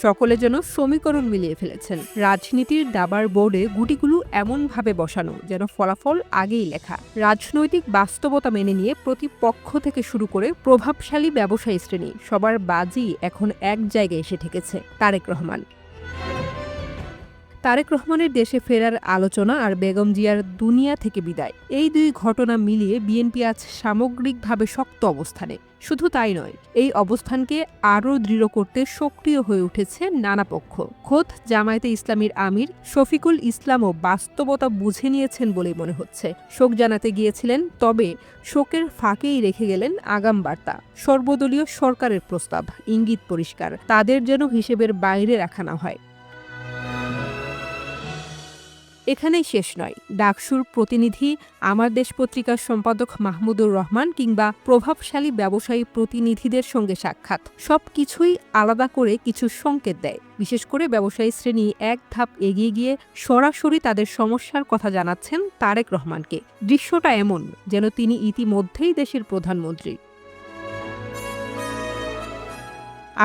সকলে যেন সমীকরণ মিলিয়ে ফেলেছেন। রাজনীতির দাবার বোর্ডে গুটিগুলো এমনভাবে বসানো যেন ফলাফল আগেই লেখা। রাজনৈতিক বাস্তবতা মেনে নিয়ে প্রতিপক্ষ থেকে শুরু করে প্রভাবশালী ব্যবসায়ী শ্রেণী সবার বাজি এখন এক জায়গায় এসে ঠেকেছে। তারেক রহমানের দেশে ফেরার আলোচনা আর বেগম জিয়ার দুনিয়া থেকে বিদায়, এই দুই ঘটনা মিলিয়ে বিএনপি আজ সামগ্রিকভাবে শক্ত অবস্থানে। শুধু তাই নয়, এই অবস্থানকে আরও দৃঢ় করতে সক্রিয় হয়ে উঠেছে নানা পক্ষ। খোদ জামায়াতে ইসলামীর আমির শফিকুল ইসলামও বাস্তবতা বুঝে নিয়েছেন বলেই মনে হচ্ছে। শোক জানাতে গিয়েছিলেন, তবে শোকের ফাঁকেই রেখে গেলেন আগাম বার্তা। সর্বদলীয় সরকারের প্রস্তাব, ইঙ্গিত পরিষ্কার, তাদের যেন হিসেবের বাইরে রাখা না হয়। এখানেই শেষ নয়। ডাকসুর প্রতিনিধি, আমার দেশ পত্রিকার সম্পাদক মাহমুদুর রহমান কিংবা প্রভাবশালী ব্যবসায়ী প্রতিনিধিদের সঙ্গে সাক্ষাৎ, সব কিছুই আলাদা করে কিছু সংকেত দেয়। বিশেষ করে ব্যবসায়ী শ্রেণী এক ধাপ এগিয়ে গিয়ে সরাসরি তাদের সমস্যার কথা জানাচ্ছেন তারেক রহমানকে। দৃশ্যটা এমন যেন তিনি ইতিমধ্যেই দেশের প্রধানমন্ত্রী।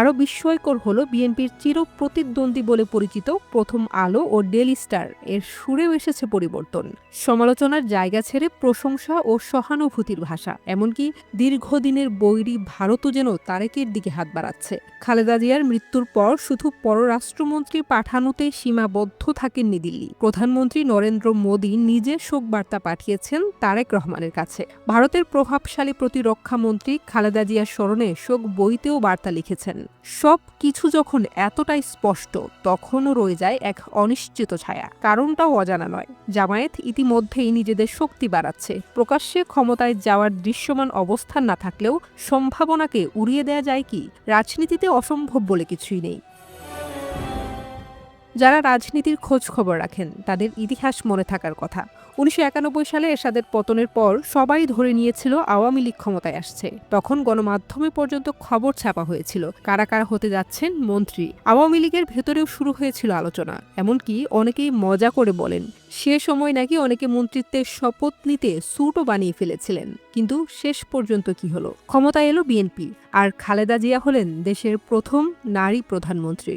আরও বিস্ময়কর হল, বিএনপির চিরপ্রতিদ্বন্দ্বী বলে পরিচিত প্রথম আলো ও ডেইলি স্টার এর সুরেও এসেছে পরিবর্তন। সমালোচনার জায়গা ছেড়ে প্রশংসা ও সহানুভূতির ভাষা। এমনকি দীর্ঘদিনের বৈরী ভারতও যেন তারেকের দিকে হাত বাড়াচ্ছে। খালেদা জিয়ার মৃত্যুর পর শুধু পররাষ্ট্রমন্ত্রী পাঠানোতে সীমাবদ্ধ থাকেননি দিল্লি। প্রধানমন্ত্রী নরেন্দ্র মোদী নিজে শোক বার্তা পাঠিয়েছেন তারেক রহমানের কাছে। ভারতের প্রভাবশালী প্রতিরক্ষা মন্ত্রী খালেদা জিয়ার স্মরণে শোক বইতেও বার্তা লিখেছেন। সব কিছু যখন এতটাই স্পষ্ট, তখনও রয়ে যায় এক অনিশ্চিত ছায়া। কারণটাও অজানা নয়। জামায়াত ইতিমধ্যেই নিজেদের শক্তি বাড়াচ্ছে। প্রকাশ্যে ক্ষমতায় যাওয়ার দৃশ্যমান অবস্থান না থাকলেও সম্ভাবনাকে উড়িয়ে দেয়া যায় কি? রাজনীতিতে অসম্ভব বলে কিছুই নেই। যারা রাজনীতির খোঁজ খবর রাখেন, তাদের ইতিহাস মনে থাকার কথা। ১৯৯১ সালে এরশাদের পতনের পর সবাই ধরে নিয়েছিল আওয়ামী লীগ ক্ষমতায় আসছে। তখন গণমাধ্যমে পর্যন্ত খবর ছাপা হয়েছিল কারা কারা হতে যাচ্ছেন মন্ত্রী। আওয়ামী লীগের ভেতরেও শুরু হয়েছিল আলোচনা। এমনকি অনেকেই মজা করে বলেন, সে সময় নাকি অনেকে মন্ত্রিত্বের শপথ নিতে স্যুটও বানিয়ে ফেলেছিলেন। কিন্তু শেষ পর্যন্ত কি হলো? ক্ষমতায় এলো বিএনপি, আর খালেদা জিয়া হলেন দেশের প্রথম নারী প্রধানমন্ত্রী।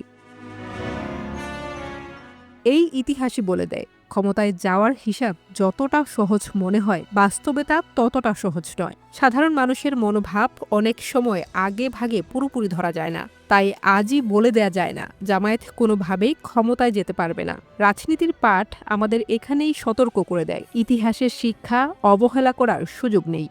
এই ইতিহাসই বলে দেয়, ক্ষমতায় যাওয়ার হিসাব যতটা সহজ মনে হয়, বাস্তবে তা ততটা সহজ নয়। সাধারণ মানুষের মনোভাব অনেক সময় আগে ভাগে পুরোপুরি ধরা যায় না। তাই আজই বলে দেয়া যায় না জামায়াত কোনোভাবেই ক্ষমতায় যেতে পারবে না। রাজনীতির পাঠ আমাদের এখানেই সতর্ক করে দেয়, ইতিহাসের শিক্ষা অবহেলা করার সুযোগ নেই।